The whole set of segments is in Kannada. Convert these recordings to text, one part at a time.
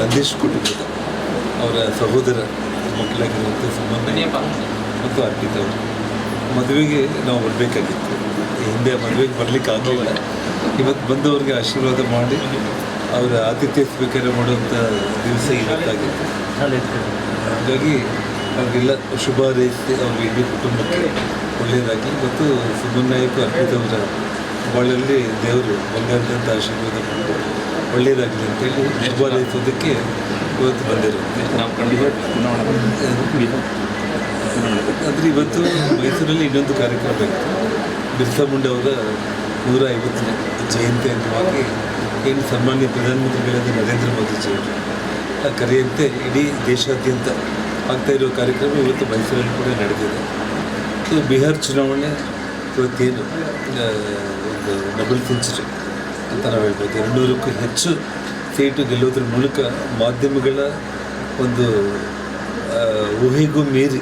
ನಂದೀಶ್ ಕುಟುಂಬದ ಅವರ ಸಹೋದರ ಮಕ್ಕಳಾಗಿರುವಂಥ ಸುಮನ್ ಮತ್ತು ಅರ್ಪಿತ ಅವರು ಮದುವೆಗೆ ನಾವು ಬರಬೇಕಾಗಿತ್ತು. ಹಿಂದೆ ಮದುವೆಗೆ ಬರಲಿಕ್ಕೆ ಆಗಲಿಲ್ಲ. ಇವತ್ತು ಬಂದವ್ರಿಗೆ ಆಶೀರ್ವಾದ ಮಾಡಿ ಅವರ ಆತಿಥ್ಯ ಸ್ವೀಕಾರ ಮಾಡುವಂಥ ದಿವಸ ಇವತ್ತಾಗಿತ್ತು. ಹಾಗಾಗಿ ಅವರಿಗೆಲ್ಲ ಶುಭ ಹಾರೈಸಿ ಅವ್ರ ಇಡೀ ಕುಟುಂಬಕ್ಕೆ ಒಳ್ಳೆಯದಾಗಿ ಮತ್ತು ಸುಮನ್ ನಾಯಕ್ ಅರ್ಪಿತ ಅವರ ಬಾಳಲ್ಲಿ ದೇವರು ಬಂಗಾರದಂಥ ಆಶೀರ್ವಾದ ಮಾಡಿ ಒಳ್ಳೆಯದಾಗಲಿ ಅಂತೇಳಿ ಶುಭ ಹಾರೈಸೋದಕ್ಕೆ ಇವತ್ತು ಬಂದಿರುತ್ತೆ. ಅಂದರೆ ಇವತ್ತು ಮೈಸೂರಲ್ಲಿ ಇನ್ನೊಂದು ಕಾರ್ಯಕ್ರಮ ಇತ್ತು. ಬಿರ್ಸಾ ಮುಂಡಾ ಅವರ 150ನೇ ಜಯಂತಿ ಅಂಗವಾಗಿ ಏನು ಸನ್ಮಾನ್ಯ ಪ್ರಧಾನಮಂತ್ರಿಗಳಾದ ನರೇಂದ್ರ ಮೋದಿಜಿಯವರು ಕರೆಯಂತೆ ಇಡೀ ದೇಶಾದ್ಯಂತ ಆಗ್ತಾಯಿರೋ ಕಾರ್ಯಕ್ರಮ ಇವತ್ತು ಮೈಸೂರಲ್ಲಿ ಕೂಡ ನಡೆದಿದೆ. ಸೊ ಬಿಹಾರ್ ಚುನಾವಣೆ ಇವತ್ತೇನು ಒಂದು ಡಬಲ್ ಸೆಂಚುರಿ ಅಂತ ನಾವು ಹೇಳ್ಬೋದು. 200ಕ್ಕೂ ಹೆಚ್ಚು ಸೀಟು ಗೆಲ್ಲೋದ್ರ ಮೂಲಕ ಮಾಧ್ಯಮಗಳ ಒಂದು ಊಹೆಗೂ ಮೀರಿ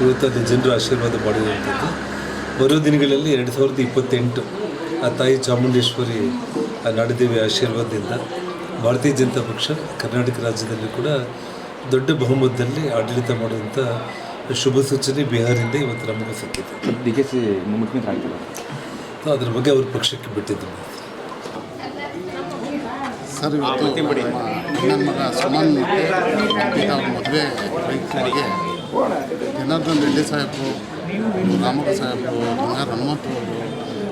ಇವತ್ತು ಅದು ಜನರು ಆಶೀರ್ವಾದ ಮಾಡಿರುವಂಥದ್ದು. ಬರೋ ದಿನಗಳಲ್ಲಿ 2028 ಆ ತಾಯಿ ಚಾಮುಂಡೇಶ್ವರಿ ಆ ನಾಡದೇವಿ ಆಶೀರ್ವಾದದಿಂದ ಭಾರತೀಯ ಜನತಾ ಪಕ್ಷ ಕರ್ನಾಟಕ ರಾಜ್ಯದಲ್ಲಿ ಕೂಡ ದೊಡ್ಡ ಬಹುಮತದಲ್ಲಿ ಆಡಳಿತ ಮಾಡುವಂಥ ಶುಭ ಸೂಚನೆ ಬಿಹಾರಿಂದ ಇವತ್ತು ನಮಗೂ ಸಿಕ್ಕಿದೆ. DKC ಮುಖ್ಯಮಂತ್ರಿ ಆಗ್ತಾರೆ. ಸೊ ಅದ್ರ ಬಗ್ಗೆ ಅವ್ರ ಪಕ್ಷಕ್ಕೆ ಬಿಟ್ಟಿದ್ದು ಸರ್. ಇವತ್ತು ನನ್ನ ಮಗ ಸುಮನ್ ಮತ್ತು ಅವ್ರ ಮದುವೆ ರೈತರಿಗೆ ಜನಾರ್ದನ್ ರೆಡ್ಡಿ ಸಾಹೇಬರು, ರಾಮಪ್ಪ ಸಾಹೇಬರು, ಬಂಗಾರ ಹನುಮಂತವರು,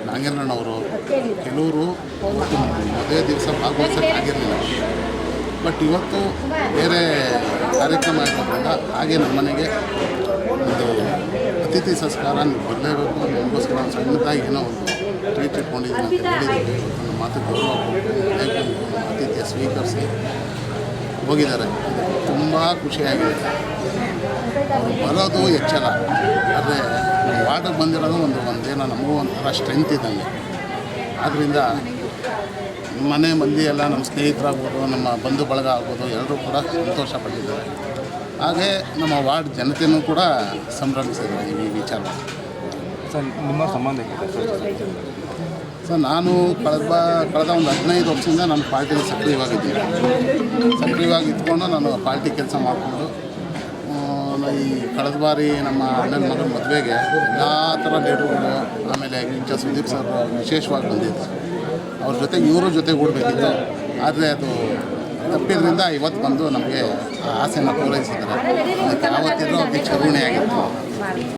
ನಾಗೇಂದ್ರಣ್ಣವರು ಕೆಲವರು ಮದುವೆ ದಿವಸ ಭಾಗವಹಿಸೋಕ್ಕಾಗಿರಲಿಲ್ಲ. ಬಟ್ ಇವತ್ತು ಬೇರೆ ಕಾರ್ಯಕ್ರಮ ಇರೋದ್ರಿಂದ ಹಾಗೆ ನಮ್ಮ ಮನೆಗೆ ಒಂದು ಅತಿಥಿ ಸಂಸ್ಕಾರ ಬರಲೇಬೇಕು, ನಮಗೋಸ್ಕರ ಸಣ್ಣದಾಗಿ ಏನೋ ಒಂದು ಟ್ರೀಟ್ ಇಟ್ಕೊಂಡಿದ್ದೀನಿ ಅಂತ ಹೇಳಿದ್ದೀವಿ. ನನ್ನ ಮಾತು ಗೌರವ ಅತಿಥಿಯ ಸ್ವೀಕರಿಸಿ ಹೋಗಿದ್ದಾರೆ. ತುಂಬ ಖುಷಿಯಾಗಿದೆ. ಬರೋದು ಹೆಚ್ಚಲ್ಲ, ಆದರೆ ವಾರ್ಡಿಗೆ ಬಂದಿರೋದು ಒಂದೇನೋ ನಮಗೂ ಒಂಥರ ಸ್ಟ್ರೆಂತ್ ಇದ್ದಂಗೆ. ಆದ್ದರಿಂದ ಮನೆ ಮಂದಿ ಎಲ್ಲ ನಮ್ಮ ಸ್ನೇಹಿತರಾಗ್ಬೋದು, ನಮ್ಮ ಬಂಧು ಬಳಗ ಆಗ್ಬೋದು, ಎಲ್ಲರೂ ಕೂಡ ಸಂತೋಷಪಟ್ಟಿದ್ದಾರೆ. ಹಾಗೆ ನಮ್ಮ ವಾರ್ಡ್ ಜನತೆಯೂ ಕೂಡ ಸಂಭ್ರಮಿಸಿದ್ದಾರೆ ಈ ವಿಚಾರವಾಗಿ. ಸರ್, ನಿಮ್ಮ ಸಂಬಂಧ ಹೇಗಿದೆ ಸರ್? ನಾನು ಕಳೆದ ಒಂದು 15 ವರ್ಷದಿಂದ ನಾನು ಪಾರ್ಟಿಲಿ ಸಕ್ರಿಯವಾಗಿದ್ದೀನಿ. ಸಕ್ರಿಯವಾಗಿ ಇದ್ಕೊಂಡು ನಾನು ಪಾರ್ಟಿ ಕೆಲಸ ಮಾಡಿಕೊಂಡು ಈ ಕಳೆದ ಬಾರಿ ನಮ್ಮ ಅಣ್ಣನ ಮಗನ ಮದುವೆಗೆ ಎಲ್ಲ ಥರ ಲೀಡರ್ಗಳು, ಆಮೇಲೆ ಸುದೀಪ್ ಸರ್ ವಿಶೇಷವಾಗಿ ಬಂದಿದ್ದು. ಅವ್ರ ಜೊತೆಗೆ ಇವರು ಜೊತೆಗೂಡಬೇಕಿತ್ತು. ಆದರೆ ಅದು ತಪ್ಪಿದ್ರಿಂದ ಇವತ್ತು ಬಂದು ನಮಗೆ ಆಸೆಯನ್ನು ಪೂರೈಸಿದ್ದಾರೆ. ಅದಕ್ಕೆ ಯಾವತ್ತಿದ್ರೂ ಅವ್ರಿಗೆ ಚರುವಣೆಯಾಗಿತ್ತು.